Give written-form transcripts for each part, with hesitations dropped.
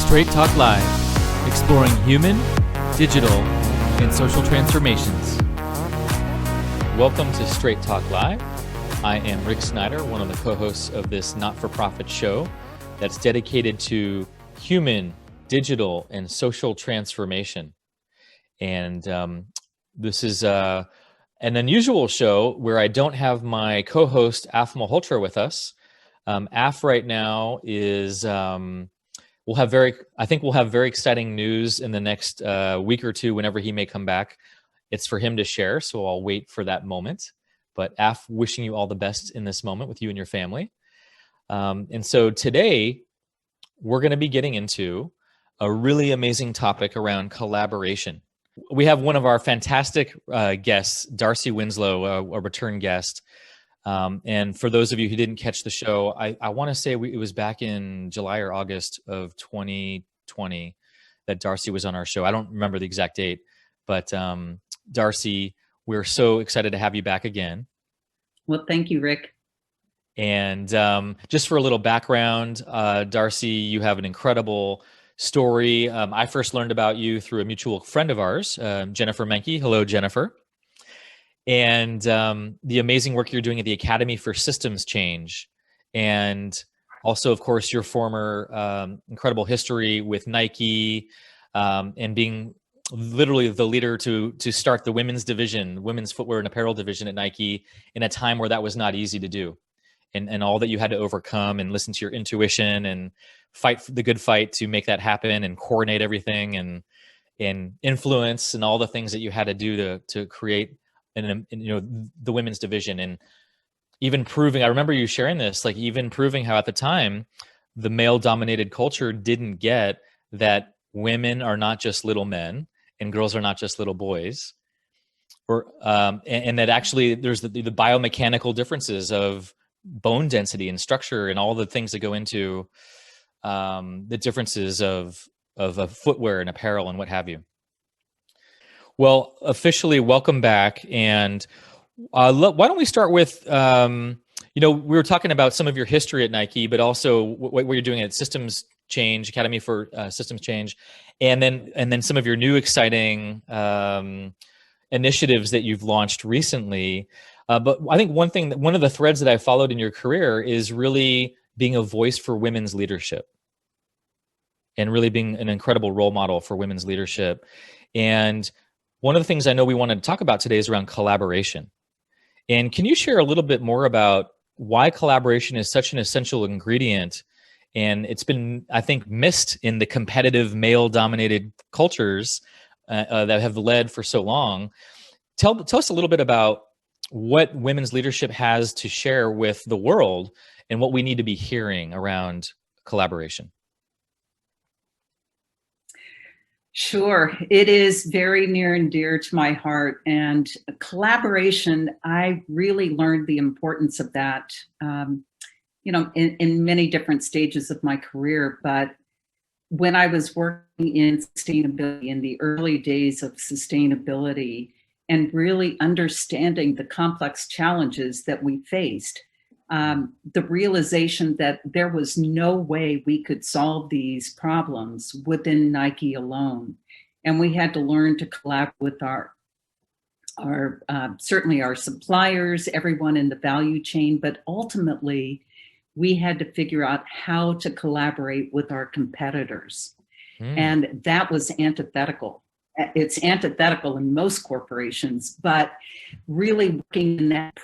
Straight Talk Live, exploring human, digital, and social transformations. Welcome to Straight Talk Live. I am Rick Snyder, one of the co-hosts of this not-for-profit show that's dedicated to human, digital, and social transformation. And this is an unusual show where I don't have my co-host Af Malhotra with us. Af right now is we'll have very exciting news in the next week or two whenever he may come back. It's for him to share, so I'll wait for that moment. But Af, wishing you all the best in this moment with you and your family. And so today we're going to be getting into a really amazing topic around collaboration. We have one of our fantastic guests, Darcy Winslow, a return guest. And for those of you who didn't catch the show, I want to say it was back in July or August of 2020 that Darcy was on our show. I don't remember the exact date, but Darcy, we're so excited to have you back again. Well, thank you, Rick. And just for a little background, Darcy, you have an incredible story. I first learned about you through a mutual friend of ours, Jennifer Menke. Hello, Jennifer. And the amazing work you're doing at the Academy for Systems Change. And also, of course, your former incredible history with Nike and being literally the leader to start the women's footwear and apparel division at Nike in a time where that was not easy to do. And all that you had to overcome and listen to your intuition and fight the good fight to make that happen and coordinate everything and influence and all the things that you had to do to create the women's division. And even proving, I remember you sharing this, like even proving how at the time the male dominated culture didn't get that women are not just little men and girls are not just little boys, or and that actually there's the biomechanical differences of bone density and structure and all the things that go into the differences of footwear and apparel and what have you. Well, officially welcome back. And why don't we start with, we were talking about some of your history at Nike, but also what you're doing at Systems Change, Academy for Systems Change, and then some of your new exciting initiatives that you've launched recently. But I think one of the threads that I followed in your career is really being a voice for women's leadership and really being an incredible role model for women's leadership. And one of the things I know we wanted to talk about today is around collaboration. And can you share a little bit more about why collaboration is such an essential ingredient? And it's been, I think, missed in the competitive male-dominated cultures that have led for so long. Tell us a little bit about what women's leadership has to share with the world and what we need to be hearing around collaboration. Sure. It is very near and dear to my heart. And collaboration, I really learned the importance of that, in many different stages of my career. But when I was working in sustainability, in the early days of sustainability, and really understanding the complex challenges that we faced, the realization that there was no way we could solve these problems within Nike alone. And we had to learn to collaborate with our certainly our suppliers, everyone in the value chain, but ultimately we had to figure out how to collaborate with our competitors. And that was antithetical. It's antithetical in most corporations, but really working in that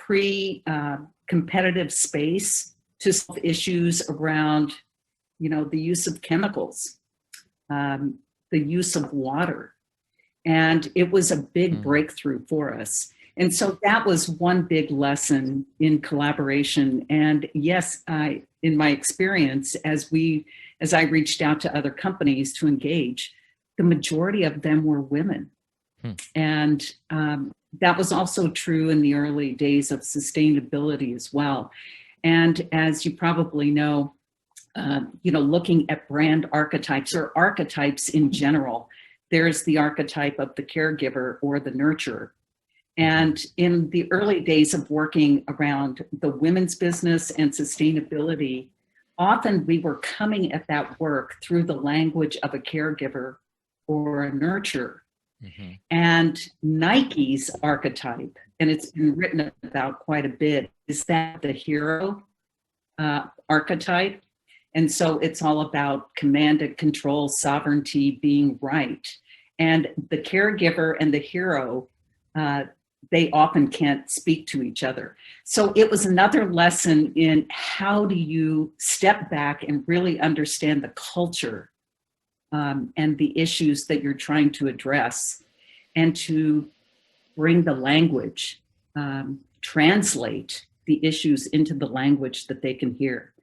competitive space to solve issues around, the use of chemicals, the use of water. And it was a big breakthrough for us. And so that was one big lesson in collaboration. And yes, in my experience, as I reached out to other companies to engage, the majority of them were women. And that was also true in the early days of sustainability as well. And as you probably know, looking at brand archetypes or archetypes in general, there's the archetype of the caregiver or the nurturer. And in the early days of working around the women's business and sustainability, often we were coming at that work through the language of a caregiver or a nurturer. Mm-hmm. And Nike's archetype, and it's been written about quite a bit, is that the hero archetype. And so it's all about command and control, sovereignty, being right. And the caregiver and the hero, they often can't speak to each other. So it was another lesson in how do you step back and really understand the culture and the issues that you're trying to address, and to bring the language, translate the issues into the language that they can hear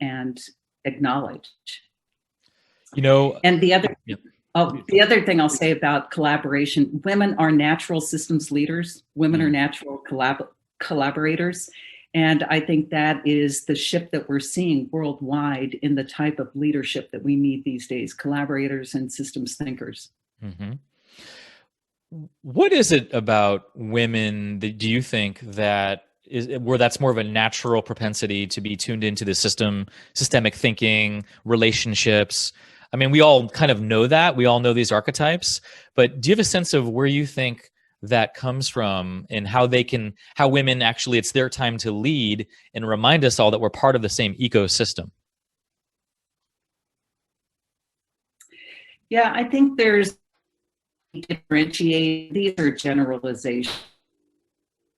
and acknowledge. And the other, the other thing I'll say about collaboration: women are natural systems leaders. Women are natural collaborators. And I think that is the shift that we're seeing worldwide in the type of leadership that we need these days: collaborators and systems thinkers. Mm-hmm. What is it about women that do you think that is where that's more of a natural propensity to be tuned into the systemic thinking, relationships? I mean, we all kind of know that. We all know these archetypes, but do you have a sense of where you think that comes from, and how women actually, it's their time to lead and remind us all that we're part of the same ecosystem? Yeah, I think there's differentiate. These are generalizations.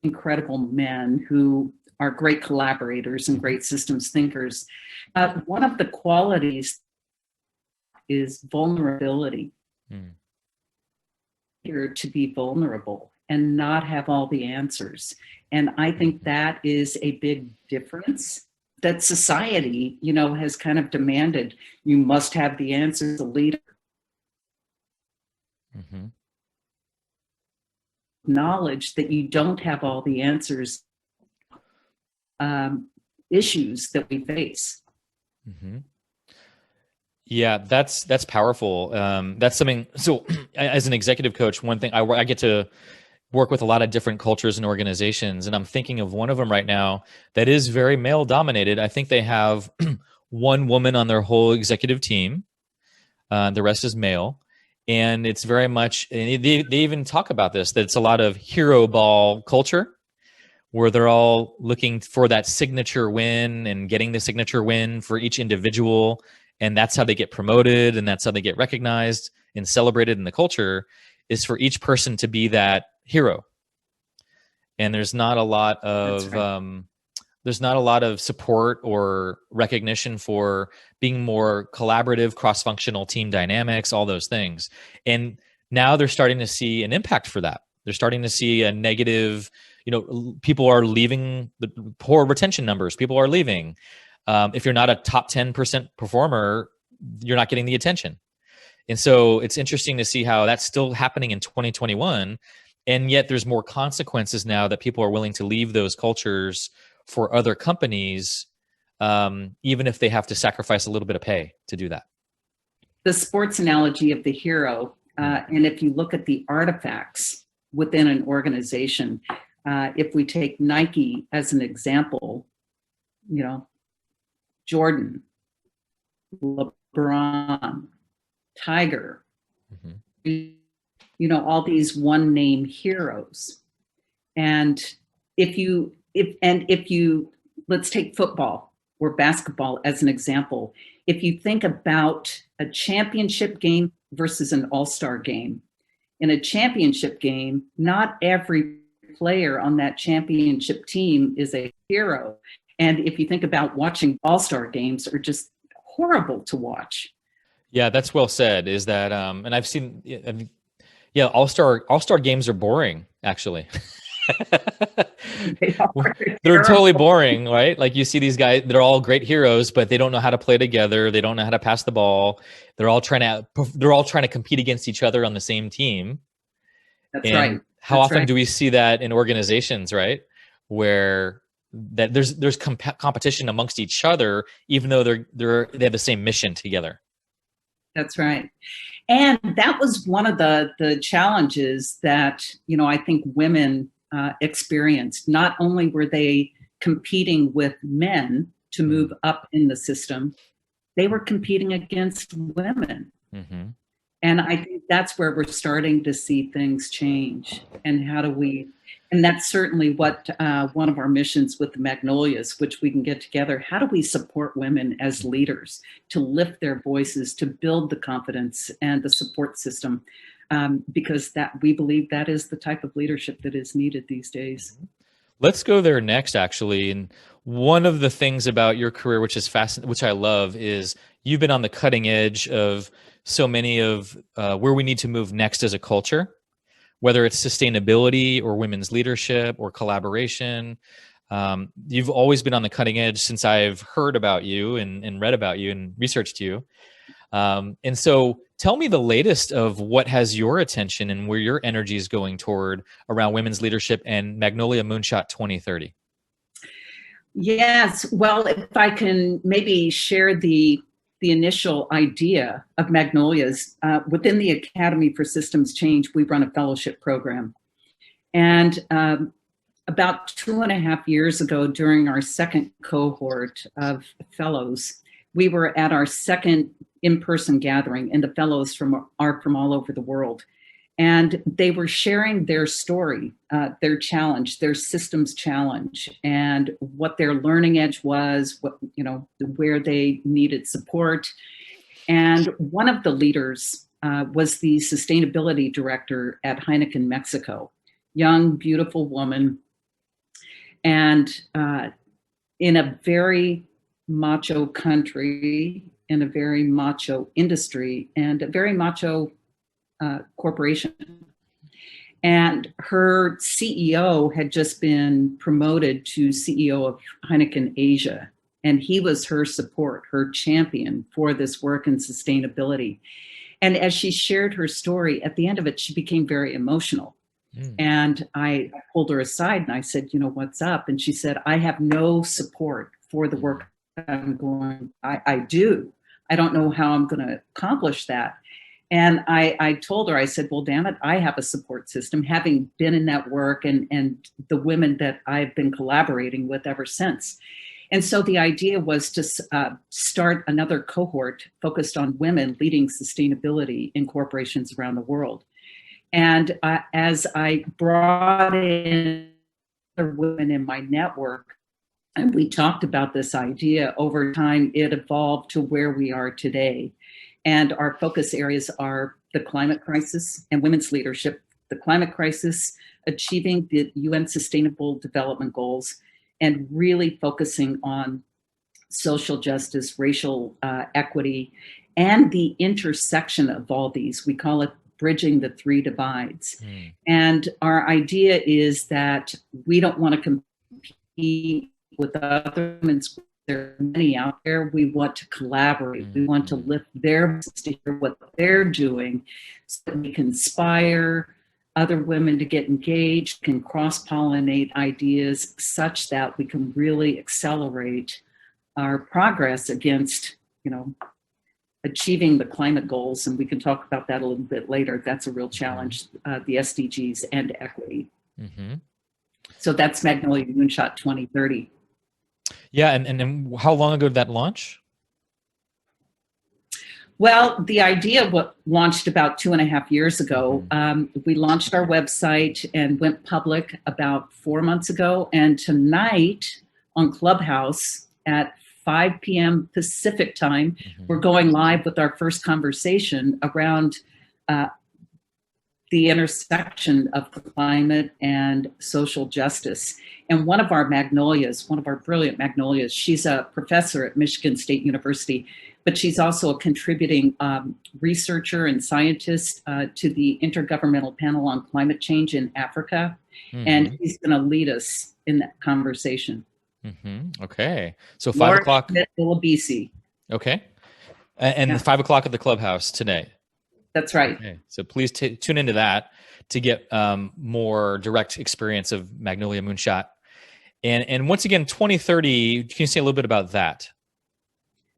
Incredible men who are great collaborators and great systems thinkers. One of the qualities is vulnerability. Here to be vulnerable and not have all the answers. And I think that is a big difference that society, has kind of demanded. You must have the answers as a leader. Mm-hmm. Knowledge that you don't have all the answers, issues that we face. Mm-hmm. Yeah, that's powerful. That's something. So, as an executive coach, one thing I get to work with a lot of different cultures and organizations, and I'm thinking of one of them right now that is very male dominated. I think they have one woman on their whole executive team. The rest is male, and it's very much. And they even talk about this, that it's a lot of hero ball culture, where they're all looking for that signature win and getting the signature win for each individual. And that's how they get promoted, and that's how they get recognized and celebrated in the culture, is for each person to be that hero. And there's not a lot of support or recognition for being more collaborative, cross-functional team dynamics, all those things. And now they're starting to see an impact for that. They're starting to see a negative, people are leaving, the poor retention numbers, people are leaving. If you're not a top 10% performer, you're not getting the attention. And so it's interesting to see how that's still happening in 2021. And yet there's more consequences now that people are willing to leave those cultures for other companies, even if they have to sacrifice a little bit of pay to do that. The sports analogy of the hero, and if you look at the artifacts within an organization, if we take Nike as an example, Jordan, LeBron, Tiger, all these one name heroes. And if you let's take football or basketball as an example. If you think about a championship game versus an all-star game, in a championship game, not every player on that championship team is a hero. And if you think about watching all-star games, are just horrible to watch. Yeah, that's well said. Is that, and I've seen, all-star games are boring, actually. They're totally boring, right? Like you see these guys, they're all great heroes, but they don't know how to play together. They don't know how to pass the ball. They're all trying to compete against each other on the same team. That's right. How often do we see that in organizations, right? Where that there's competition amongst each other, even though they have the same mission together. That's right. And that was one of the challenges that, I think women experienced. Not only were they competing with men to move up in the system, they were competing against women. Mm-hmm. And I think that's where we're starting to see things change. And how do we, and that's certainly what one of our missions with the Magnolias, which we can get together, how do we support women as leaders to lift their voices, to build the confidence and the support system? Because that we believe that is the type of leadership that is needed these days. Let's go there next, actually. And one of the things about your career, which is fascinating, which I love, is you've been on the cutting edge of so many of where we need to move next as a culture, whether it's sustainability or women's leadership or collaboration. You've always been on the cutting edge since I've heard about you and read about you and researched you. And so tell me the latest of what has your attention and where your energy is going toward around women's leadership and Magnolia Moonshot 2030. Yes. Well, if I can maybe share the initial idea of Magnolias, within the Academy for Systems Change, we run a fellowship program. And about 2.5 years ago, during our second cohort of fellows, we were at our second in-person gathering, and the fellows are from all over the world. And they were sharing their story, their challenge, their systems challenge, and what their learning edge was, what, where they needed support. And one of the leaders was the sustainability director at Heineken Mexico, young, beautiful woman, and in a very macho country, in a very macho industry, and a very macho corporation. And her CEO had just been promoted to CEO of Heineken Asia. And he was her support, her champion for this work in sustainability. And as she shared her story, at the end of it, she became very emotional. And I pulled her aside and I said, what's up? And she said, I have no support for the work I'm going. I do. I don't know how I'm going to accomplish that. And I told her, I said, well, damn it, I have a support system, having been in that work and the women that I've been collaborating with ever since. And so the idea was to start another cohort focused on women leading sustainability in corporations around the world. And as I brought in other women in my network, and we talked about this idea, over time, it evolved to where we are today. And our focus areas are the climate crisis and women's leadership, the climate crisis, achieving the UN Sustainable Development Goals, and really focusing on social justice, racial equity, and the intersection of all these. We call it bridging the three divides. And our idea is that we don't want to compete with other women's. There are many out there. We want to collaborate. We want to lift their voices to hear what they're doing so that we can inspire other women to get engaged, can cross-pollinate ideas such that we can really accelerate our progress against, achieving the climate goals. And we can talk about that a little bit later. That's a real challenge, the SDGs and equity. So that's Magnolia Moonshot 2030. Yeah, and how long ago did that launch? Well, the idea launched about 2.5 years ago. We launched our website and went public about 4 months ago. And tonight on Clubhouse at 5 p.m. Pacific time, we're going live with our first conversation around the intersection of climate and social justice. And one of our Magnolias, one of our brilliant Magnolias, she's a professor at Michigan State University, but she's also a contributing researcher and scientist to the Intergovernmental Panel on Climate Change in Africa. And he's going to lead us in that conversation. Okay. So 5 o'clock. Olabisi. Okay. And 5 o'clock at the Clubhouse today. That's right. Okay. So please tune into that to get more direct experience of Magnolia Moonshot. And once again, 2030, can you say a little bit about that?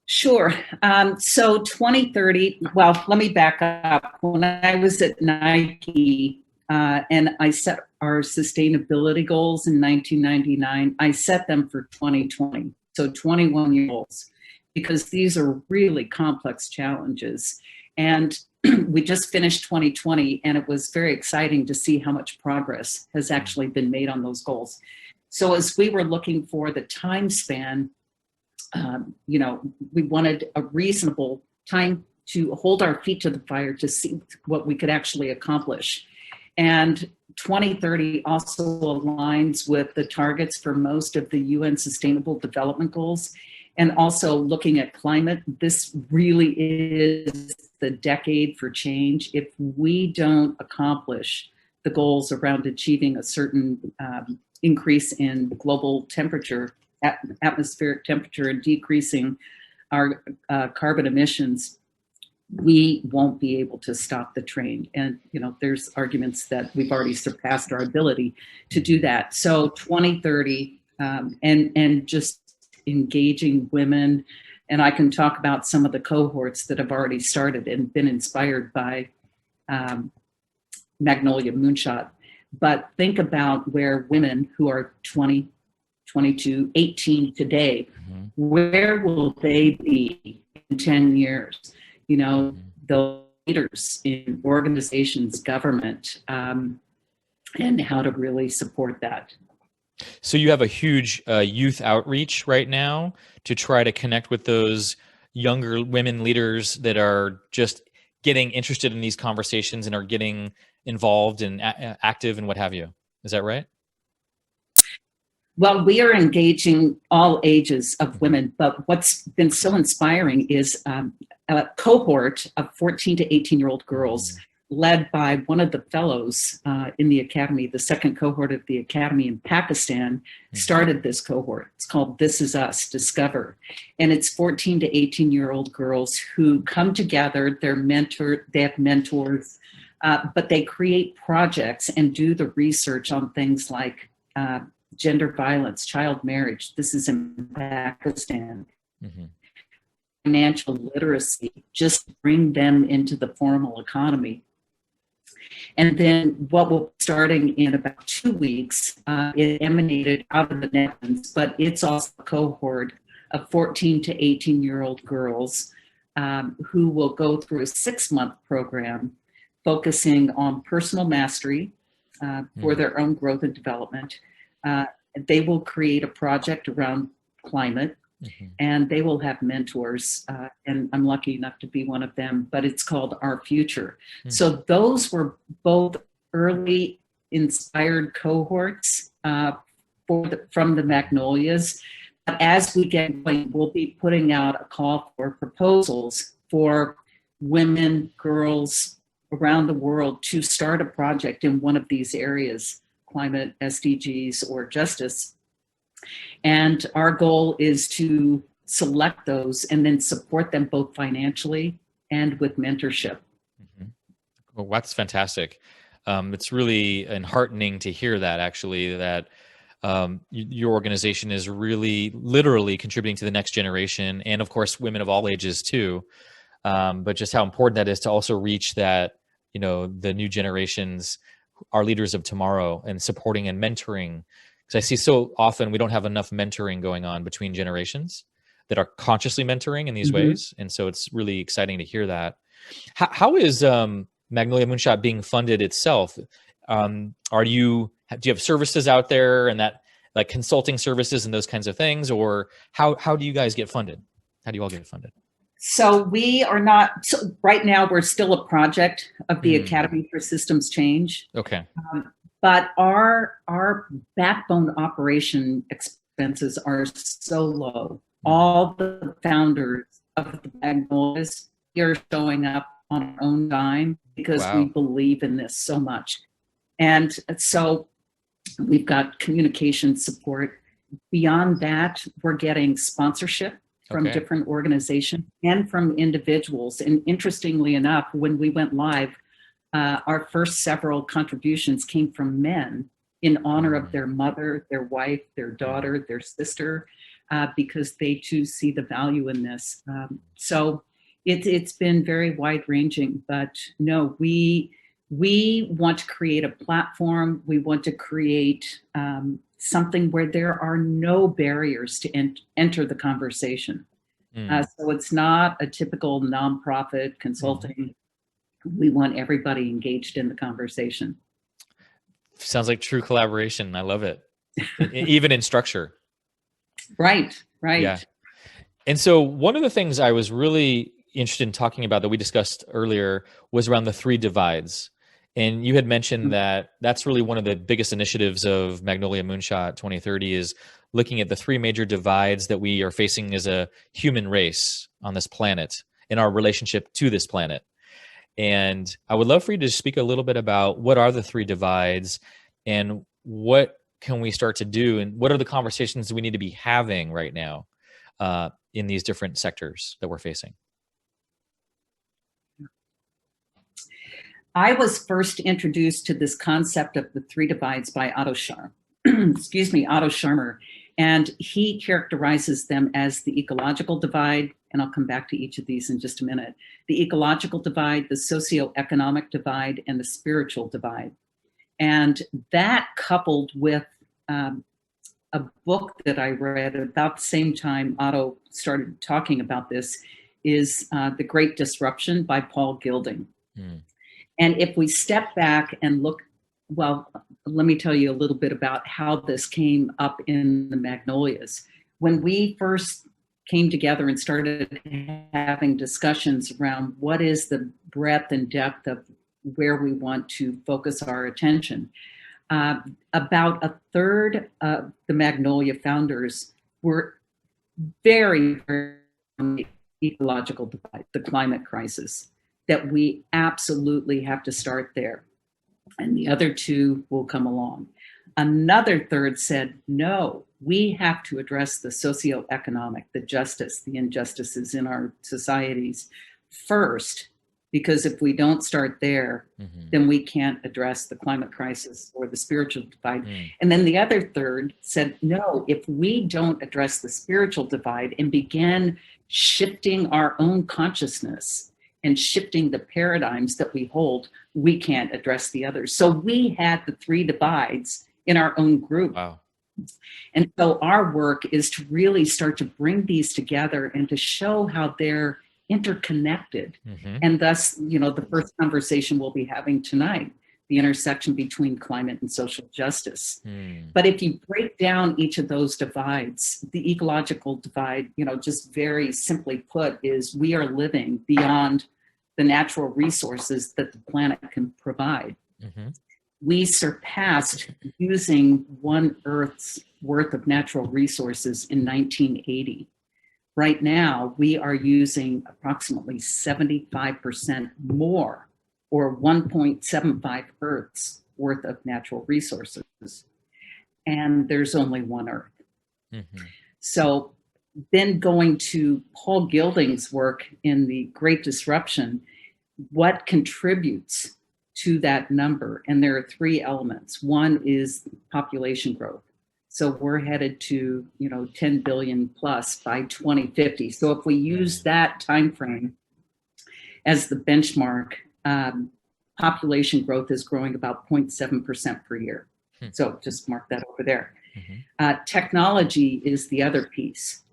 Sure. So 2030, well, let me back up. When I was at Nike and I set our sustainability goals in 1999, I set them for 2020. so 21-year-olds, because these are really complex challenges. And we just finished 2020, and it was very exciting to see how much progress has actually been made on those goals. So as we were looking for the time span, we wanted a reasonable time to hold our feet to the fire to see what we could actually accomplish. And 2030 also aligns with the targets for most of the UN Sustainable Development Goals. And also looking at climate, this really is the decade for change. If we don't accomplish the goals around achieving a certain increase in global temperature, atmospheric temperature, and decreasing our carbon emissions, we won't be able to stop the train. And, there's arguments that we've already surpassed our ability to do that. So 2030, and just engaging women. And I can talk about some of the cohorts that have already started and been inspired by Magnolia, Moonshot. But think about where women who are 20, 22, 18 today, where will they be in 10 years? The leaders in organizations, government, and how to really support that. So you have a huge youth outreach right now to try to connect with those younger women leaders that are just getting interested in these conversations and are getting involved and active and what have you. Is that right? Well, we are engaging all ages of women, but what's been so inspiring is a cohort of 14 to 18-year-old girls led by one of the fellows in the academy. The second cohort of the academy in Pakistan started this cohort. It's called This Is Us, Discover. And it's 14 to 18-year-old girls who come together. They have mentors, but they create projects and do the research on things like gender violence, child marriage. This is in Pakistan. Financial literacy, just bring them into the formal economy. And then what will be starting in about 2 weeks, it emanated out of the Netherlands, but it's also a cohort of 14 to 18-year-old girls who will go through a 6-month program focusing on personal mastery for their own growth and development. They will create a project around climate, and they will have mentors, and I'm lucky enough to be one of them, but it's called Our Future. So those were both early inspired cohorts from the Magnolias. But as we get going, we'll be putting out a call for proposals for women, girls around the world to start a project in one of these areas, climate, SDGs, or justice. And our goal is to select those and then support them both financially and with mentorship. Well, that's fantastic. It's really enheartening to hear that, actually, that your organization is really literally contributing to the next generation, and of course, women of all ages too. But just how important that is to also reach that, the new generations, our leaders of tomorrow, and supporting and mentoring. Because I see so often we don't have enough mentoring going on between generations that are consciously mentoring in these ways. And so it's really exciting to hear that. How is Magnolia Moonshot being funded itself? Do you have services out there and that, like consulting services and those kinds of things, or how do you guys get funded? How do you all get funded? So we are not, right now we're still a project of the Academy for Systems Change. Okay. But our backbone operation expenses are so low. All the founders of the Magnolias are showing up on our own dime because we believe in this so much. And so we've got communication support. Beyond that, we're getting sponsorship from different organizations and from individuals. And interestingly enough, when we went live, our first several contributions came from men in honor of their mother, their wife, their daughter, their sister, because they too see the value in this. So it's been very wide ranging, but no, we want to create a platform. We want to create something where there are no barriers to enter the conversation. So it's not a typical nonprofit consulting. We want everybody engaged in the conversation. Sounds like true collaboration. I love it. Even in structure. Right. Yeah. And so one of the things I was really interested in talking about that we discussed earlier was around the 3 divides. And you had mentioned that that's really one of the biggest initiatives of Magnolia Moonshot 2030 is looking at the 3 major divides that we are facing as a human race on this planet in our relationship to this planet. And I would love for you to speak a little bit about what are the 3 divides and what can we start to do and what are the conversations we need to be having right now in these different sectors that we're facing. I was first introduced to this concept of the 3 divides by Otto Scharmer. Otto Scharmer. And he characterizes them as the ecological divide, and I'll come back to each of these in just a minute. The ecological divide, the socioeconomic divide, and the spiritual divide. And that coupled with a book that I read about the same time Otto started talking about this is The Great Disruption by Paul Gilding. And if we step back and look, well, let me tell you a little bit about how this came up in the Magnolias. When we first came together and started having discussions around what is the breadth and depth of where we want to focus our attention, about a third of the Magnolia founders were very, very ecological divide, the climate crisis, that we absolutely have to start there. And the other 2 will come along. Another third said, no, we have to address the socioeconomic, the justice, the injustices in our societies first, because if we don't start there, then we can't address the climate crisis or the spiritual divide. And then the other third said, no, if we don't address the spiritual divide and begin shifting our own consciousness and shifting the paradigms that we hold, we can't address the others. So we had the 3 divides in our own group. Wow. And so our work is to really start to bring these together and to show how they're interconnected. And thus, the first conversation we'll be having tonight, the intersection between climate and social justice. But if you break down each of those divides, the ecological divide, just very simply put, is we are living beyond the natural resources that the planet can provide. We surpassed using 1 Earth's worth of natural resources in 1980. Right now, we are using approximately 75% more, or 1.75 Earths worth of natural resources. And there's only 1 Earth. So then going to Paul Gilding's work in The Great Disruption, what contributes to that number? And there are 3 elements. One is population growth. So we're headed to, 10 billion plus by 2050. So if we use that time frame as the benchmark, population growth is growing about 0.7% per year. So just mark that over there. Technology is the other piece.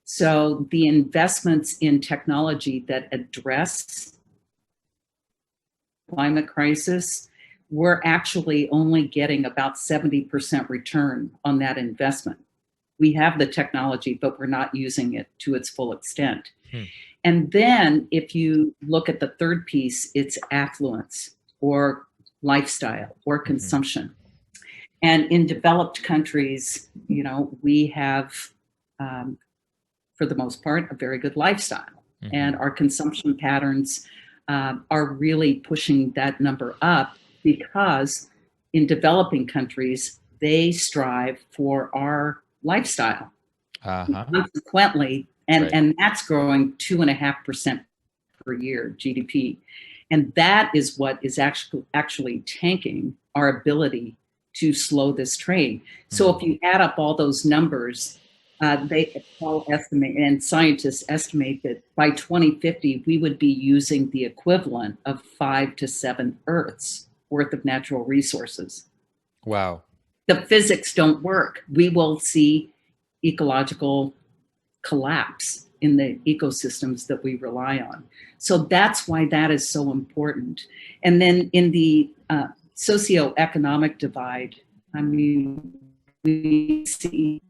So the investments in technology that address climate crisis, we're actually only getting about 70% return on that investment. We have the technology, but we're not using it to its full extent. And then if you look at the third piece, it's affluence or lifestyle or consumption. And in developed countries, we have, for the most part, a very good lifestyle. And our consumption patterns are really pushing that number up, because in developing countries, they strive for our lifestyle. Consequently, and that's growing 2.5% per year, GDP. And that is what is actually tanking our ability to slow this trade. So if you add up all those numbers, they all estimate, and scientists estimate, that by 2050, we would be using the equivalent of 5 to 7 Earths worth of natural resources. Wow. the physics don't work, we will see ecological collapse in the ecosystems that we rely on. So that's why that is so important. And then in the socioeconomic divide, I mean, we see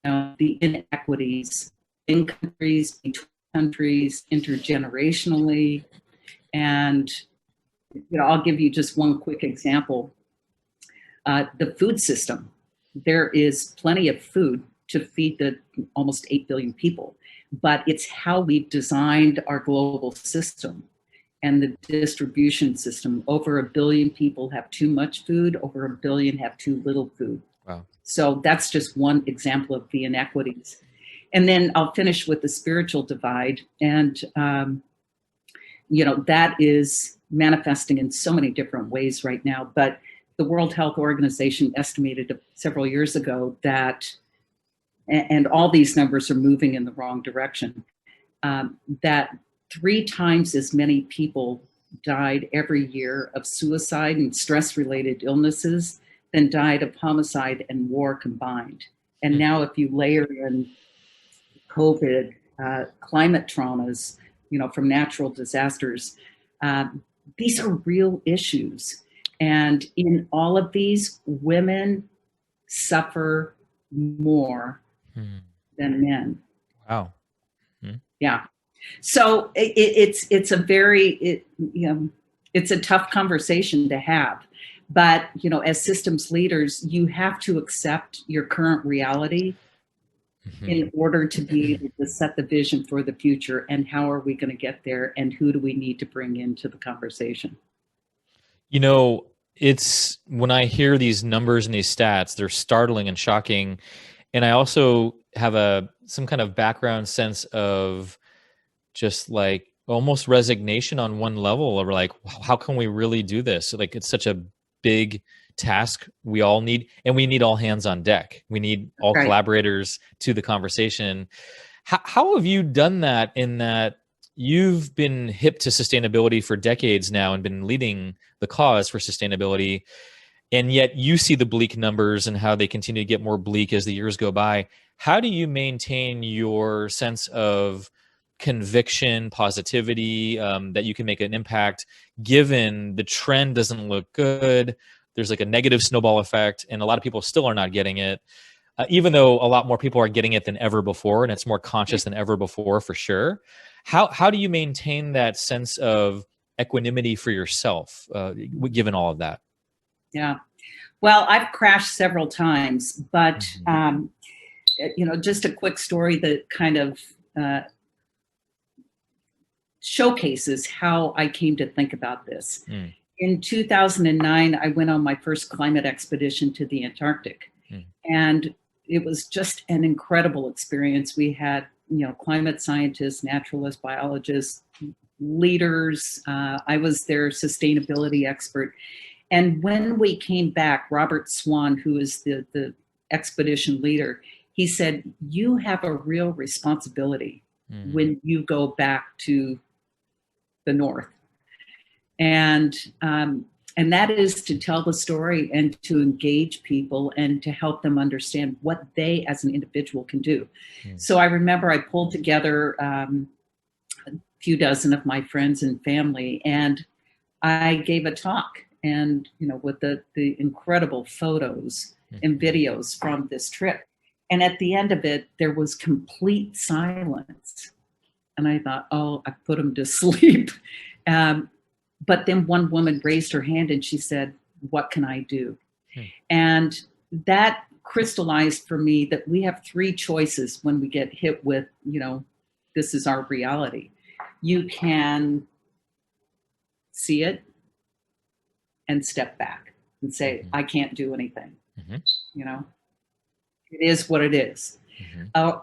the inequities in countries, between countries, intergenerationally. And I'll give you just one quick example. The food system. There is plenty of food to feed the almost 8 billion people, but it's how we've designed our global system and the distribution system. Over 1 billion people have too much food, over 1 billion have too little food. Wow. So that's just one example of the inequities. And then I'll finish with the spiritual divide. And, that is manifesting in so many different ways right now. But the World Health Organization estimated several years ago that, and all these numbers are moving in the wrong direction, that 3 times as many people died every year of suicide and stress-related illnesses than died of homicide and war combined. And now if you layer in COVID, climate traumas, from natural disasters, these are real issues. And in all of these, women suffer more than men. Wow. Yeah. So it's a very, it's a tough conversation to have. But, as systems leaders, you have to accept your current reality in order to be able to set the vision for the future. And how are we going to get there? And who do we need to bring into the conversation? It's when I hear these numbers and these stats, they're startling and shocking. And I also have some kind of background sense of just like almost resignation on one level, of like, how can we really do this? Like, it's such a big task we all need, and we need all hands on deck. We need all collaborators to the conversation. How have you done that, in that you've been hip to sustainability for decades now and been leading the cause for sustainability, and yet you see the bleak numbers and how they continue to get more bleak as the years go by? How do you maintain your sense of conviction, positivity, that you can make an impact, given the trend doesn't look good? There's like a negative snowball effect, and a lot of people still are not getting it, even though a lot more people are getting it than ever before, and it's more conscious than ever before, for sure. How do you maintain that sense of equanimity for yourself, given all of that? Yeah. Well, I've crashed several times, but, just a quick story that kind of showcases how I came to think about this. In 2009, I went on my first climate expedition to the Antarctic, and it was just an incredible experience. We had, climate scientists, naturalists, biologists, leaders. I was their sustainability expert. And when we came back, Robert Swan, who is the expedition leader, he said, you have a real responsibility when you go back to the North. And that is to tell the story and to engage people and to help them understand what they as an individual can do. So I remember I pulled together a few dozen of my friends and family, and I gave a talk, and with the incredible photos and videos from this trip. And at the end of it, there was complete silence. And I thought, oh, I put them to sleep. But then one woman raised her hand and she said, what can I do? And that crystallized for me that we have 3 choices when we get hit with, this is our reality. You can see it and step back and say, I can't do anything. It is what it is.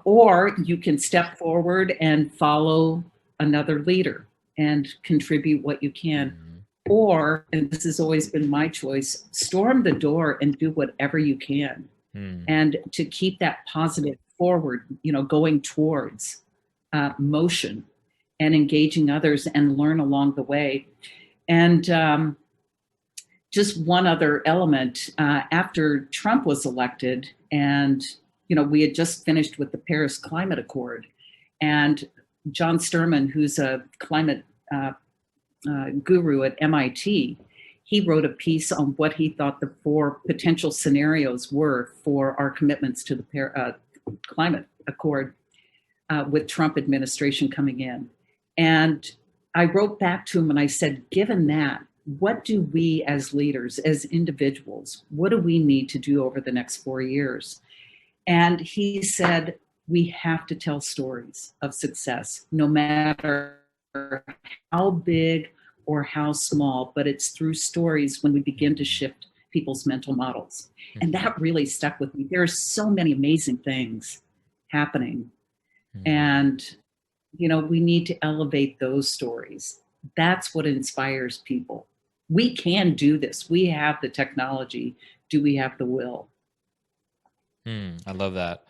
Or you can step forward and follow another leader and contribute what you can. Or, and this has always been my choice, storm the door and do whatever you can. And to keep that positive forward, going towards motion and engaging others and learn along the way. And just one other element, after Trump was elected, and we had just finished with the Paris Climate Accord, and John Sturman, who's a climate guru at MIT, he wrote a piece on what he thought the 4 potential scenarios were for our commitments to the climate accord with Trump administration coming in. And I wrote back to him and I said, given that, what do we as leaders, as individuals, what do we need to do over the next 4 years? And he said, we have to tell stories of success, no matter how big or how small, but it's through stories when we begin to shift people's mental models. And that really stuck with me. There are so many amazing things happening. And, we need to elevate those stories. That's what inspires people. We can do this. We have the technology. Do we have the will? I love that.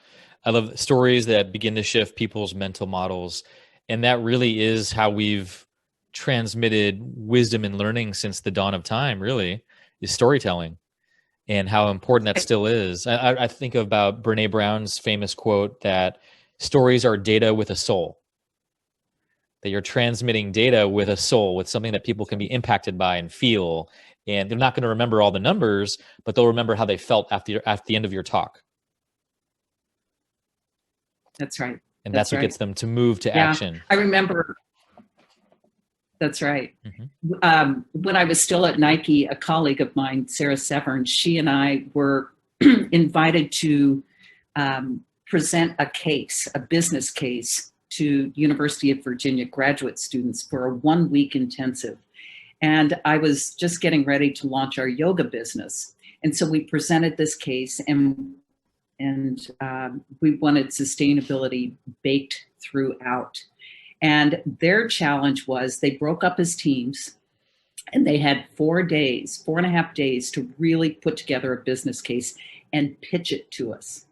I love stories that begin to shift people's mental models. And that really is how we've transmitted wisdom and learning since the dawn of time, really, is storytelling, and how important that still is. I think about Brene Brown's famous quote that stories are data with a soul, that you're transmitting data with a soul, with something that people can be impacted by and feel. And they're not going to remember all the numbers, but they'll remember how they felt at the end of your talk. That's right. And that's what gets them to move to action. I remember. That's right. When I was still at Nike, a colleague of mine, Sarah Severn, she and I were invited to present a business case to University of Virginia graduate students for a 1-week intensive. And I was just getting ready to launch our yoga business. And so we presented this case, and we wanted sustainability baked throughout. And their challenge was they broke up as teams, and they had 4.5 days to really put together a business case and pitch it to us.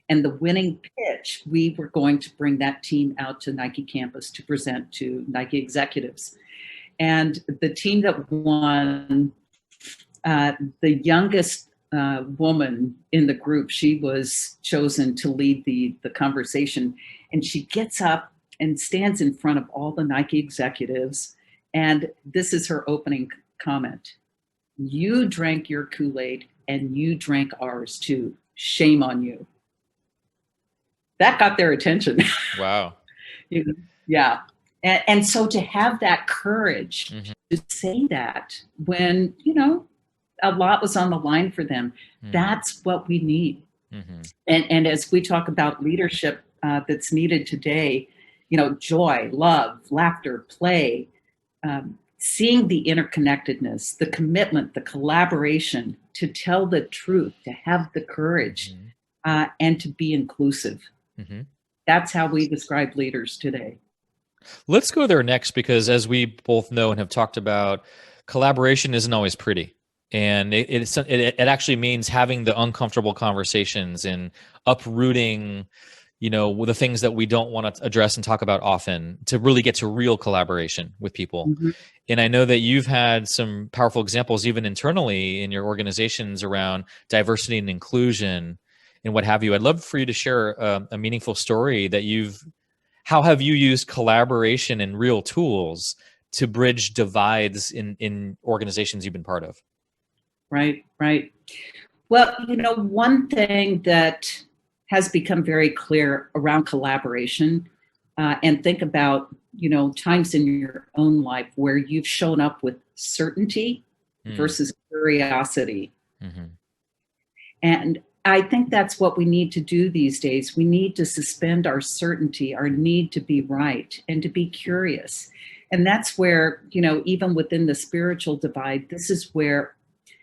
And the winning pitch, we were going to bring that team out to Nike campus to present to Nike executives. And the team that won, the youngest woman in the group, she was chosen to lead the conversation. And she gets up and stands in front of all the Nike executives. And this is her opening comment. You drank your Kool-Aid and you drank ours too. Shame on you. That got their attention. Wow. Yeah. And so to have that courage to say that when, a lot was on the line for them, that's what we need. And as we talk about leadership that's needed today, joy, love, laughter, play, seeing the interconnectedness, the commitment, the collaboration, to tell the truth, to have the courage, and to be inclusive. That's how we describe leaders today. Let's go there next, because as we both know and have talked about, collaboration isn't always pretty. And it actually means having the uncomfortable conversations and uprooting the things that we don't want to address and talk about often, to really get to real collaboration with people. And I know that you've had some powerful examples even internally in your organizations around diversity and inclusion and what have you. I'd love for you to share a meaningful story that how have you used collaboration and real tools to bridge divides in organizations you've been part of? Right. Well, one thing that has become very clear around collaboration, and think about, times in your own life where you've shown up with certainty versus curiosity. And I think that's what we need to do these days. We need to suspend our certainty, our need to be right, and to be curious. And that's where, even within the spiritual divide, this is where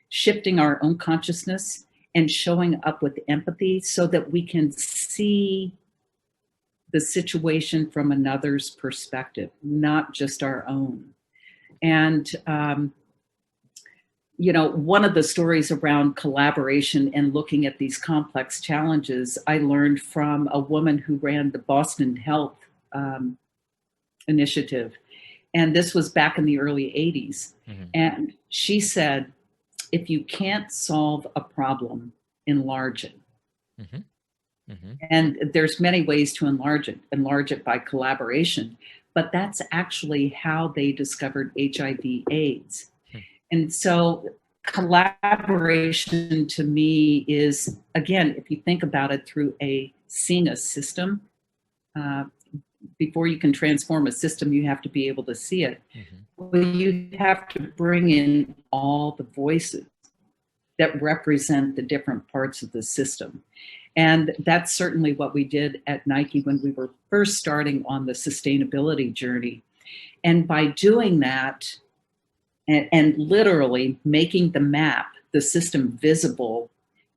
shifting our own consciousness and showing up with empathy so that we can see the situation from another's perspective, not just our own. And, one of the stories around collaboration and looking at these complex challenges, I learned from a woman who ran the Boston Health Initiative. And this was back in the early 80s. And she said, if you can't solve a problem, enlarge it. Mm-hmm. Mm-hmm. And there's many ways to enlarge it by collaboration, but that's actually how they discovered HIV AIDS. Hmm. And so collaboration to me is, again, if you think about it through seeing a system, uh, before you can transform a system, you have to be able to see it. Mm-hmm. Well, you have to bring in all the voices that represent the different parts of the system. And that's certainly what we did at Nike when we were first starting on the sustainability journey. And by doing that, and literally making the map, the system visible,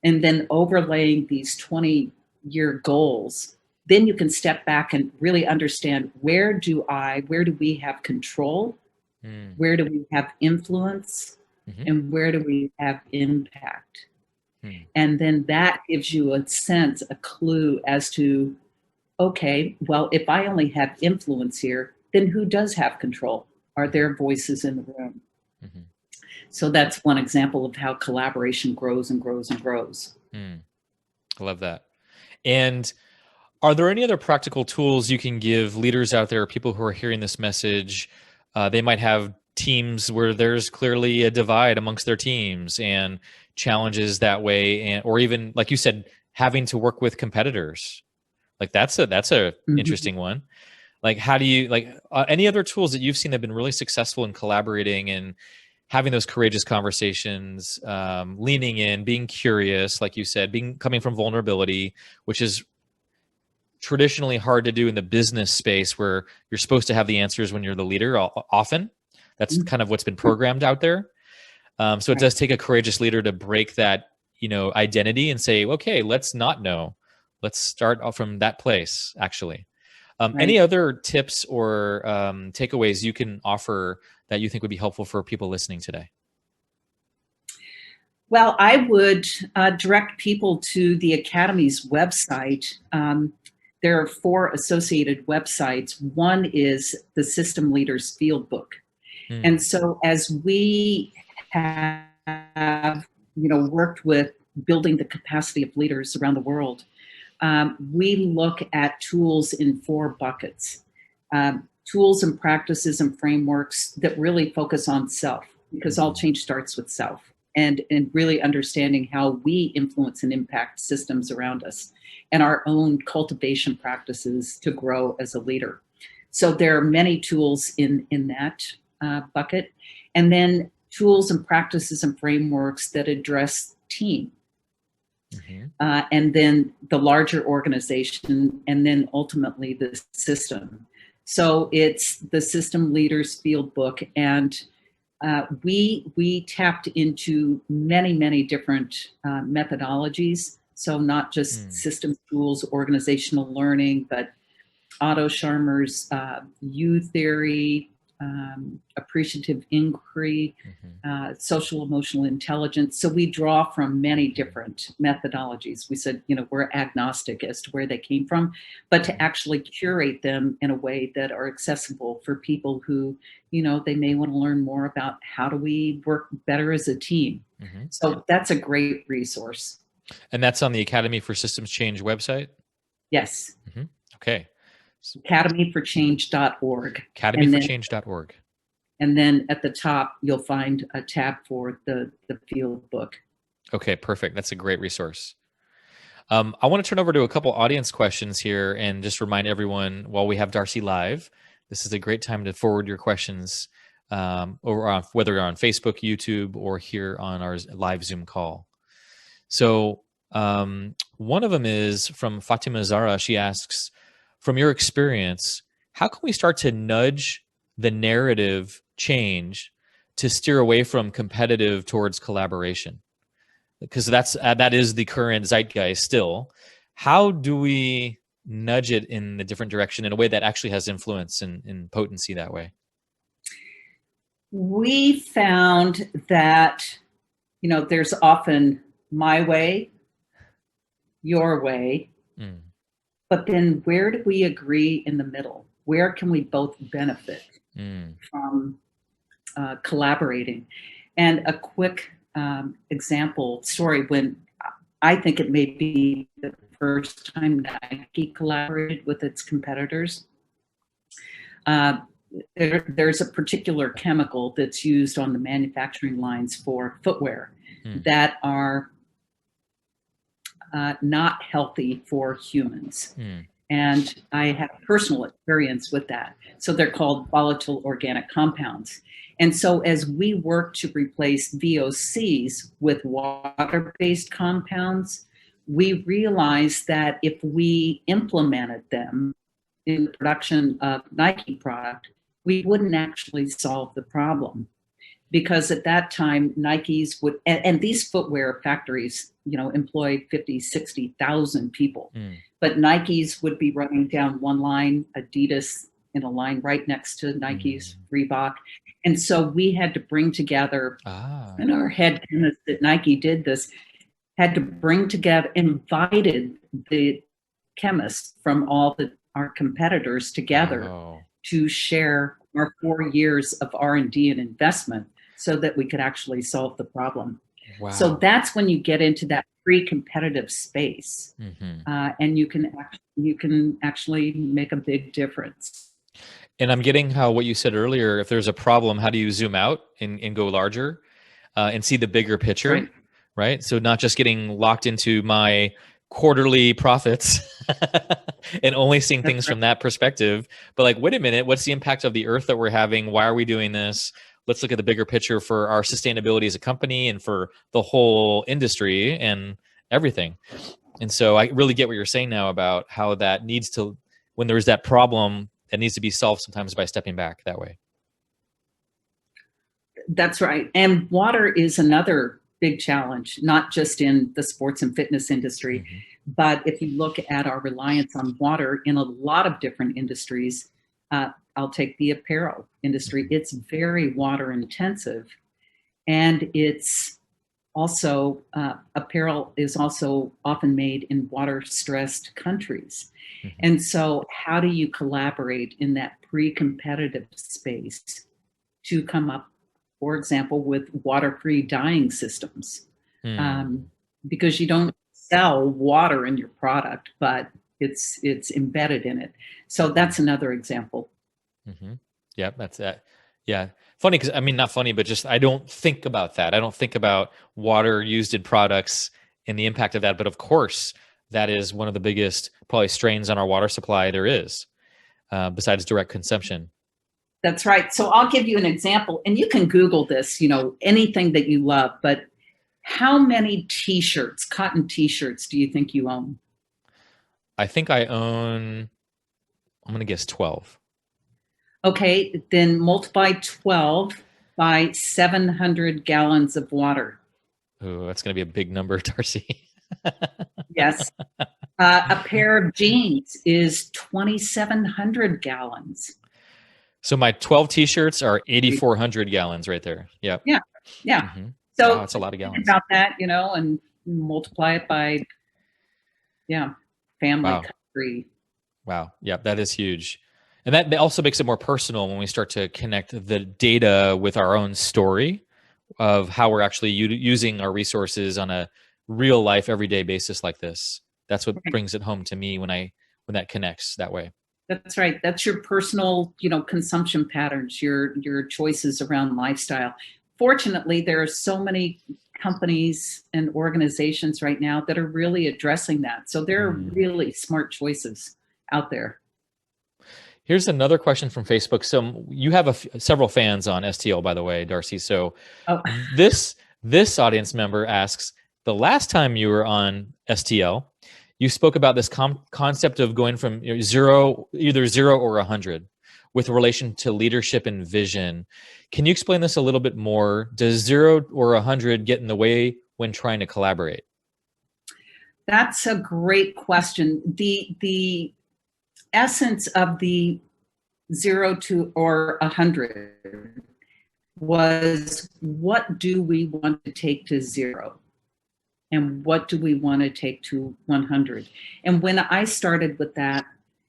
and then overlaying these 20-year goals, then you can step back and really understand where do we have control, where do we have influence, and where do we have impact. And then that gives you a sense, a clue as to, okay, well, if I only have influence here, then who does have control? Are there voices in the room? Mm-hmm. So that's one example of how collaboration grows and grows and grows. I love that. And are there any other practical tools you can give leaders out there, people who are hearing this message? They might have teams where there's clearly a divide amongst their teams and challenges that way, and or even, like you said, having to work with competitors. Like that's a interesting one. Like, how do you any other tools that you've seen that have been really successful in collaborating and having those courageous conversations, leaning in, being curious, like you said, coming from vulnerability, which is traditionally hard to do in the business space where you're supposed to have the answers when you're the leader often. That's kind of what's been programmed out there. So it does take a courageous leader to break that, identity and say, okay, let's not know. Let's start off from that place, actually. Any other tips or takeaways you can offer that you think would be helpful for people listening today? Well, I would direct people to the Academy's website. There are 4 associated websites. One is the System Leaders Field Book. And so as we have, worked with building the capacity of leaders around the world, we look at tools in 4 buckets. Tools and practices and frameworks that really focus on self, because all change starts with self, and really understanding how we influence and impact systems around us, and our own cultivation practices to grow as a leader. So there are many tools in that bucket. And then tools and practices and frameworks that address team. And then the larger organization, and then ultimately the system. So it's the System Leaders Field Book, and we tapped into many different methodologies. So not just system tools, organizational learning, but Otto Scharmer's U theory, appreciative inquiry, social emotional intelligence. So we draw from many different methodologies. We said, we're agnostic as to where they came from, but to actually curate them in a way that are accessible for people who, they may want to learn more about how do we work better as a team. So that's a great resource. And that's on the Academy for Systems Change website? Yes. Okay. academyforchange.org. academyforchange.org. And then at the top, you'll find a tab for the field book. Okay, perfect. That's a great resource. I want to turn over to a couple audience questions here and just remind everyone, while we have Darcy live, this is a great time to forward your questions, over whether you're on Facebook, YouTube, or here on our live Zoom call. So one of them is from Fatima Zara. She asks, from your experience, how can we start to nudge the narrative change to steer away from competitive towards collaboration? Because that is the current zeitgeist still. How do we nudge it in a different direction in a way that actually has influence and potency that way? We found that, there's often my way, your way, but then where do we agree in the middle? Where can we both benefit from collaborating? And a quick example story when I think it may be the first time Nike collaborated with its competitors. There's a particular chemical that's used on the manufacturing lines for footwear that are not healthy for humans. And I have personal experience with that. So they're called volatile organic compounds. And so as we work to replace VOCs with water-based compounds, we realized that if we implemented them in the production of Nike product, we wouldn't actually solve the problem. Because at that time, Nikes would, and these footwear factories, employ 50, 60,000 people. But Nikes would be running down one line, Adidas in a line right next to Nike's, Reebok. And so we had to bring together, and our head chemist at Nike did this, had to bring together, invited the chemists from all our competitors together to share our 4 years of R&D and investment so that we could actually solve the problem. Wow. So that's when you get into that pre-competitive space, and you can actually make a big difference. And I'm getting how what you said earlier, if there's a problem, how do you zoom out and go larger and see the bigger picture, right? So not just getting locked into my quarterly profits and only seeing things from that perspective, but like, wait a minute, what's the impact of the earth that we're having? Why are we doing this? Let's look at the bigger picture for our sustainability as a company and for the whole industry and everything. And so I really get what you're saying now about how that needs to, when there's that problem, that needs to be solved sometimes by stepping back that way. That's right. And water is another big challenge, not just in the sports and fitness industry, but if you look at our reliance on water in a lot of different industries, I'll take the apparel industry. It's very water intensive, and it's also, apparel is also often made in water stressed countries. And so how do you collaborate in that pre-competitive space to come up, for example, with water-free dyeing systems? Because you don't sell water in your product, but it's embedded in it. So that's another example. Yeah, that's that. Yeah. Funny because, I mean, not funny, but just I don't think about that. I don't think about water used in products and the impact of that. But of course, that is one of the biggest probably strains on our water supply there is, besides direct consumption. That's right. So I'll give you an example, and you can Google this, anything that you love, but how many t-shirts, cotton t-shirts, do you think you own? I think I own, I'm going to guess 12. Okay, then multiply 12 by 700 gallons of water. Oh, that's going to be a big number, Darcy. Yes. A pair of jeans is 2,700 gallons. So my 12 t-shirts are 8,400 gallons right there. Yep. Yeah. Yeah. So that's a lot of gallons. About that, and multiply it by, family, country. Wow. Yeah, that is huge. And that also makes it more personal when we start to connect the data with our own story of how we're actually using our resources on a real life, everyday basis like this. That's what brings it home to me when that connects that way. That's right. That's your personal, consumption patterns, your choices around lifestyle. Fortunately, there are so many companies and organizations right now that are really addressing that. So there are really smart choices out there. Here's another question from Facebook. So you have several fans on STL, by the way, Darcy. So this audience member asks, the last time you were on STL, you spoke about this concept of going from either 0 or 100 with relation to leadership and vision. Can you explain this a little bit more? Does 0 or 100 get in the way when trying to collaborate? That's a great question. The essence of the 0 to or 100 was, what do we want to take to 0? And what do we want to take to 100? And when I started with that,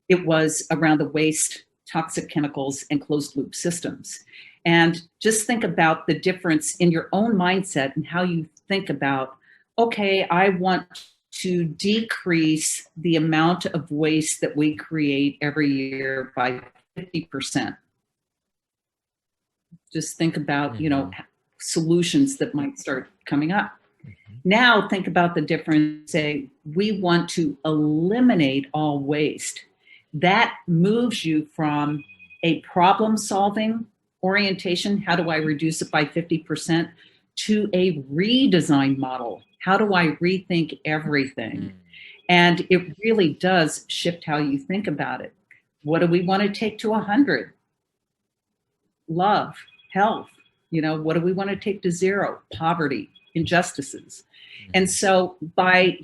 it was around the waste, toxic chemicals, and closed loop systems. And just think about the difference in your own mindset and how you think about, okay, I want to decrease the amount of waste that we create every year by 50%. Just think about, solutions that might start coming up. Now think about the difference. Say, we want to eliminate all waste. That moves you from a problem-solving orientation, how do I reduce it by 50%, to a redesign model. How do I rethink everything? And it really does shift how you think about it. What do we want to take to 100? Love, health. What do we want to take to 0? Poverty, injustices. And so by,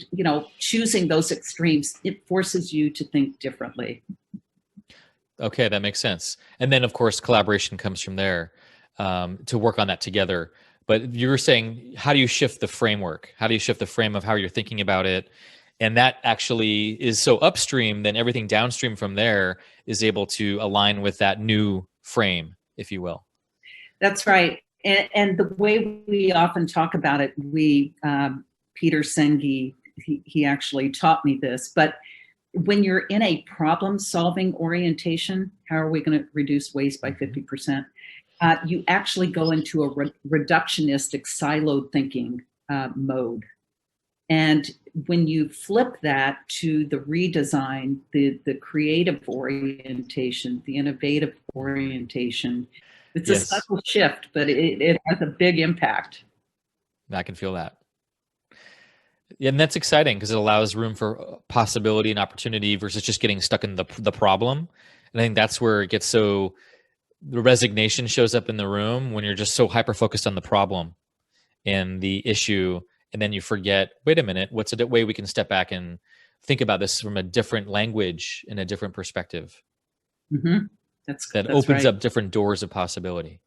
choosing those extremes, it forces you to think differently. Okay, that makes sense. And then, of course, collaboration comes from there to work on that together. But you were saying, how do you shift the framework? How do you shift the frame of how you're thinking about it? And that actually is so upstream, then everything downstream from there is able to align with that new frame, if you will. That's right. And the way we often talk about it, Peter Senge, he actually taught me this, but when you're in a problem-solving orientation, how are we going to reduce waste by 50%? You actually go into a reductionistic, siloed thinking mode. And when you flip that to the redesign, the creative orientation, the innovative orientation, it's a subtle shift, but it has a big impact. I can feel that. Yeah, and that's exciting because it allows room for possibility and opportunity versus just getting stuck in the problem. And I think that's where it gets the resignation shows up in the room when you're just so hyper focused on the problem and the issue. And then you forget, wait a minute, what's a way we can step back and think about this from a different language and a different perspective? Mm-hmm. That opens up different doors of possibility.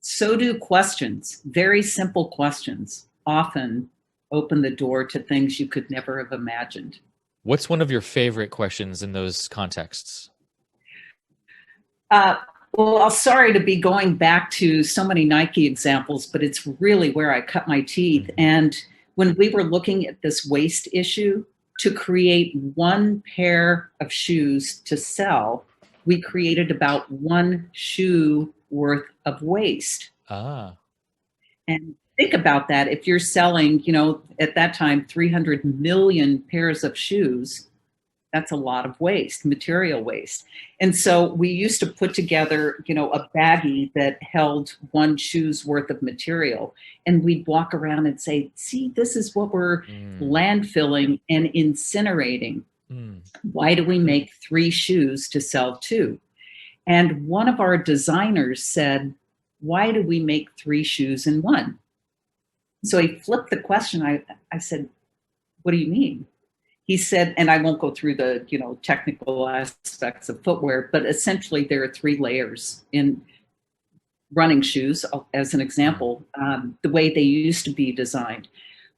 So do questions. Very simple questions often open the door to things you could never have imagined. What's one of your favorite questions in those contexts? Well, I'm sorry to be going back to so many Nike examples, but it's really where I cut my teeth. Mm-hmm. And when we were looking at this waste issue, to create one pair of shoes to sell, we created about one shoe worth of waste. And think about that. If you're selling, at that time, 300 million pairs of shoes, that's a lot of waste, material waste. And so we used to put together, a baggie that held one shoe's worth of material. And we'd walk around and say, see, this is what we're landfilling and incinerating. Why do we make 3 shoes to sell 2? And one of our designers said, why do we make 3 shoes in 1? So he flipped the question. I said, what do you mean? He said, and I won't go through the, technical aspects of footwear, but essentially there are 3 layers in running shoes, as an example, the way they used to be designed.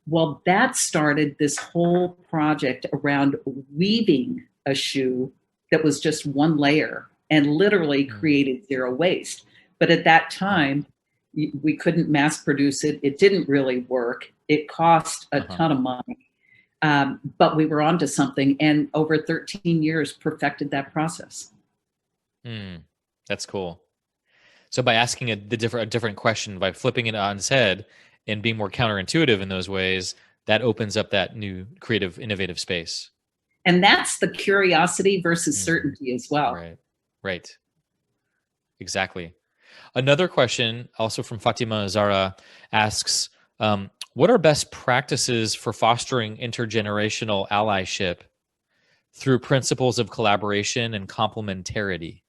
Well, that started this whole project around weaving a shoe that was just 1 layer and literally created 0 waste. But at that time, we couldn't mass produce it. It didn't really work. It cost a ton of money. But we were onto something, and over 13 years perfected that process. That's cool. So by asking a different question, by flipping it on its head and being more counterintuitive in those ways, that opens up that new creative, innovative space. And that's the curiosity versus certainty as well. Right. Exactly. Another question, also from Fatima Zara, asks, what are best practices for fostering intergenerational allyship through principles of collaboration and complementarity?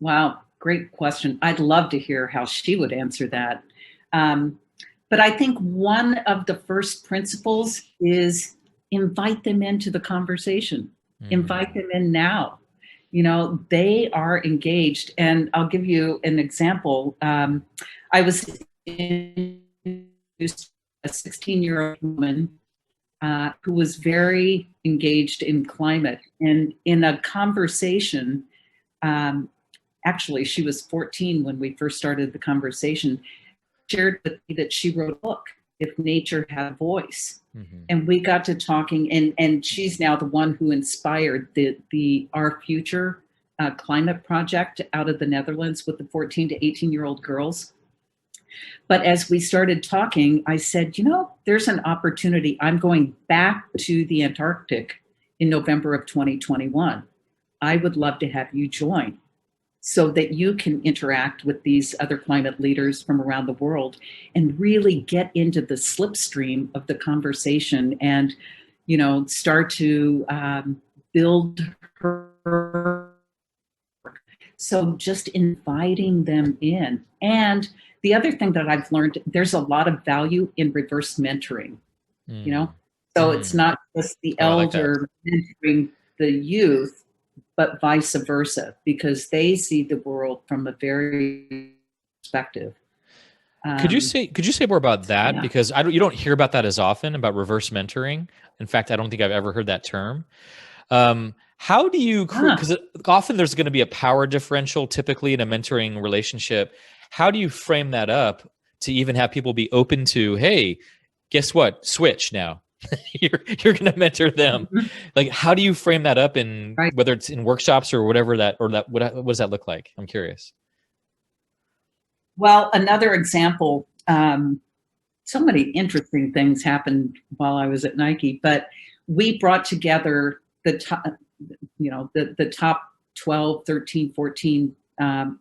Wow, great question. I'd love to hear how she would answer that. But I think one of the first principles is invite them into the conversation. Invite them in now. They are engaged. And I'll give you an example. I was introduced a 16-year-old woman who was very engaged in climate. And in a conversation, actually, she was 14 when we first started the conversation, shared with me that she wrote a book, If Nature Had a Voice. Mm-hmm. And we got to talking, and she's now the one who inspired the Our Future climate project out of the Netherlands with the 14 to 18-year-old girls. But as we started talking, I said, there's an opportunity. I'm going back to the Antarctic in November of 2021. I would love to have you join so that you can interact with these other climate leaders from around the world and really get into the slipstream of the conversation and, start to build her. So just inviting them in. And the other thing that I've learned, there's a lot of value in reverse mentoring, So it's not just the elder mentoring the youth, but vice versa, because they see the world from a very perspective. Could you say more about that? Yeah. Because you don't hear about that as often, about reverse mentoring. In fact, I don't think I've ever heard that term. How do you, because often there's going to be a power differential typically in a mentoring relationship. How do you frame that up to even have people be open to, hey, guess what? Switch now. you're going to mentor them. Mm-hmm. Like, how do you frame that up in whether it's in workshops or whatever what does that look like? I'm curious. Well, another example, so many interesting things happened while I was at Nike, but we brought together the top 12, 13, 14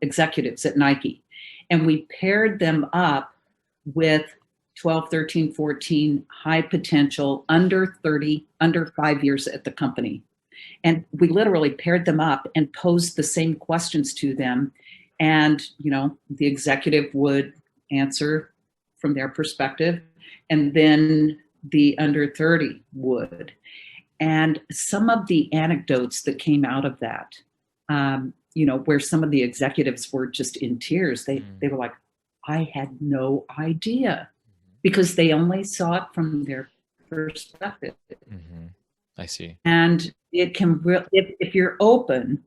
executives at Nike. And we paired them up with 12, 13, 14 high potential, under 30, under 5 years at the company. And we literally paired them up and posed the same questions to them. And, the executive would answer from their perspective, and then the under 30 would. And some of the anecdotes that came out of that, where some of the executives were just in tears, they were like, I had no idea, because they only saw it from their perspective. Mm-hmm. I see. And it can, if you're open,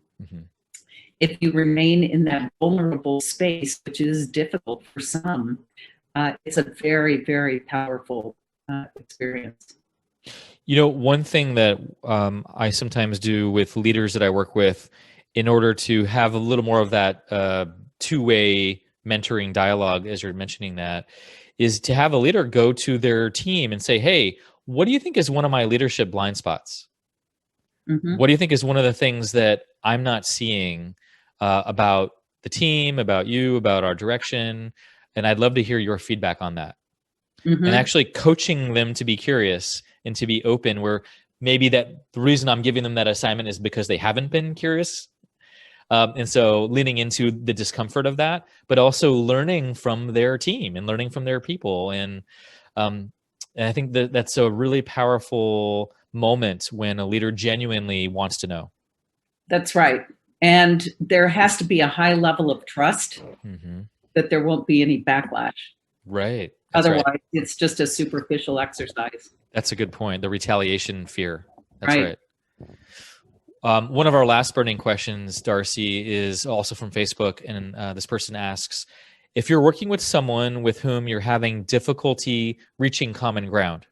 if you remain in that vulnerable space, which is difficult for some, it's a very, very powerful experience. One thing that I sometimes do with leaders that I work with in order to have a little more of that two-way mentoring dialogue, as you're mentioning that, is to have a leader go to their team and say, hey, what do you think is one of my leadership blind spots? Mm-hmm. What do you think is one of the things that I'm not seeing about the team, about you, about our direction? And I'd love to hear your feedback on that. Mm-hmm. And actually coaching them to be curious and to be open, where maybe that the reason I'm giving them that assignment is because they haven't been curious. And so leaning into the discomfort of that, but also learning from their team and learning from their people. And I think that's a really powerful moment when a leader genuinely wants to know. That's right. And there has to be a high level of trust that there won't be any backlash. Right. Otherwise, it's just a superficial exercise. That's a good point. The retaliation fear. That's right. One of our last burning questions, Darcy, is also from Facebook. And this person asks, if you're working with someone with whom you're having difficulty reaching common ground,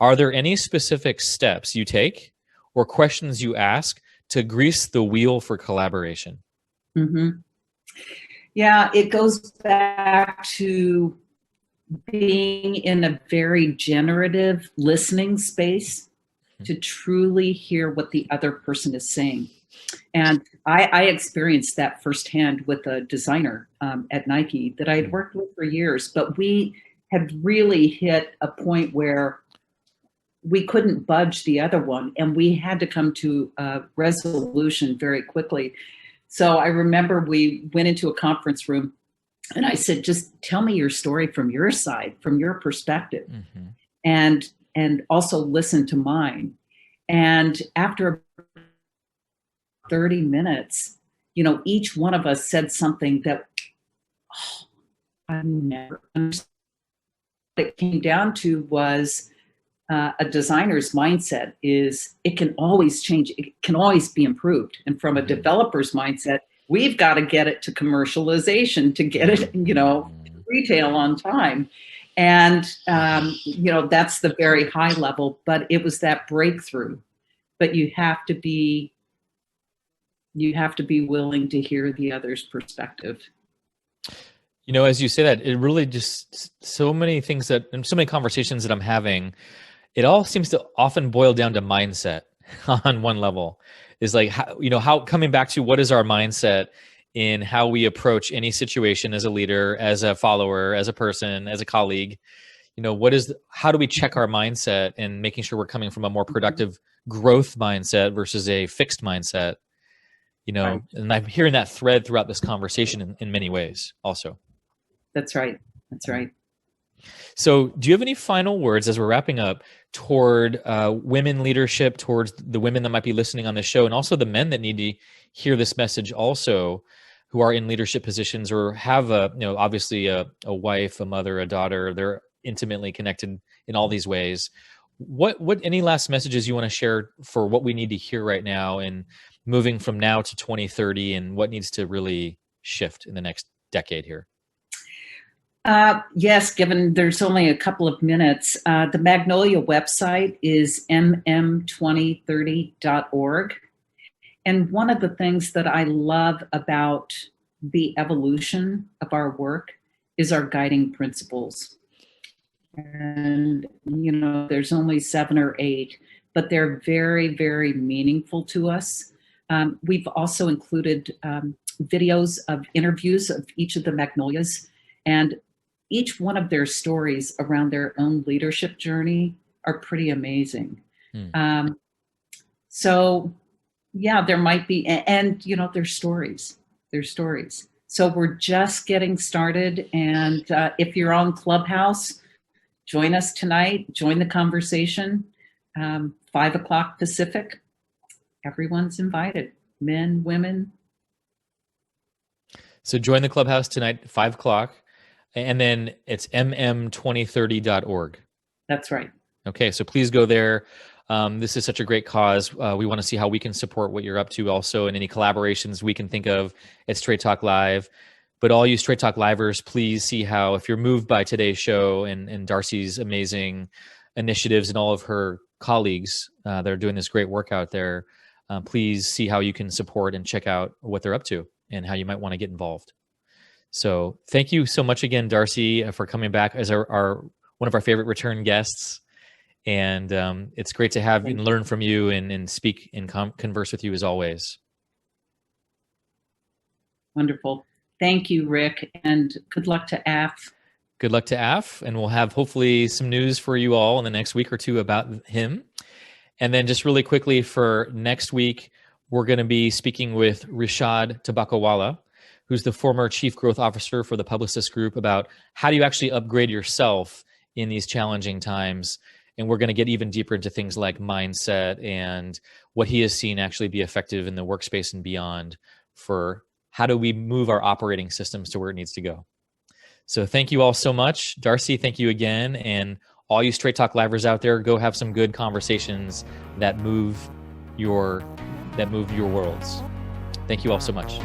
are there any specific steps you take or questions you ask to grease the wheel for collaboration? Mm-hmm. Yeah, it goes back to being in a very generative listening space to truly hear what the other person is saying. And I experienced that firsthand with a designer at Nike that I had worked with for years, but we had really hit a point where we couldn't budge the other one, and we had to come to a resolution very quickly. So I remember we went into a conference room and I said, just tell me your story from your side, from your perspective, and also listen to mine. And after 30 minutes, each one of us said something that I never understood. What it came down to was a designer's mindset is it can always change. It can always be improved. And from a developer's mindset, We've got to get it to commercialization to get it, retail on time. And, that's the very high level, but it was that breakthrough. But you have to be willing to hear the other's perspective. As you say that, it really just so many things and so many conversations that I'm having, it all seems to often boil down to mindset on one level. Is like, how coming back to what is our mindset in how we approach any situation as a leader, as a follower, as a person, as a colleague. How do we check our mindset and making sure we're coming from a more productive growth mindset versus a fixed mindset? Right. And I'm hearing that thread throughout this conversation in many ways also. That's right. That's right. So do you have any final words as we're wrapping up toward women leadership, towards the women that might be listening on this show, and also the men that need to hear this message also, who are in leadership positions or have obviously a wife, a mother, a daughter, they're intimately connected in all these ways. What any last messages you want to share for what we need to hear right now and moving from now to 2030 and what needs to really shift in the next decade here? Yes, given there's only a couple of minutes, the Magnolia website is mm2030.org. And one of the things that I love about the evolution of our work is our guiding principles. And, there's only 7 or 8, but they're very, very meaningful to us. We've also included videos of interviews of each of the Magnolias, and each one of their stories around their own leadership journey are pretty amazing. So yeah, there might be, and there's stories. So we're just getting started. And if you're on Clubhouse, join us tonight, join the conversation, 5:00 Pacific. Everyone's invited, men, women. So join the Clubhouse tonight, 5:00. And then it's mm2030.org. That's right. Okay, so please go there. This is such a great cause. We want to see how we can support what you're up to also, and any collaborations we can think of at Straight Talk Live. But all you Straight Talk Livers, please see how, if you're moved by today's show and Darcy's amazing initiatives and all of her colleagues that are doing this great work out there, please see how you can support and check out what they're up to and how you might want to get involved. So thank you so much again, Darcy, for coming back as our one of our favorite return guests. And it's great to have and learn from you and speak and converse with you as always. Wonderful. Thank you, Rick, and good luck to AF. Good luck to AF, and we'll have hopefully some news for you all in the next week or two about him. And then just really quickly for next week, we're going to be speaking with Rishad Tabakawala, who's the former Chief Growth Officer for the Publicis Group, about how do you actually upgrade yourself in these challenging times. And we're going to get even deeper into things like mindset and what he has seen actually be effective in the workspace and beyond for how do we move our operating systems to where it needs to go. So thank you all so much. Darcy, thank you again. And all you Straight Talk Livers out there, go have some good conversations that move your worlds. Thank you all so much.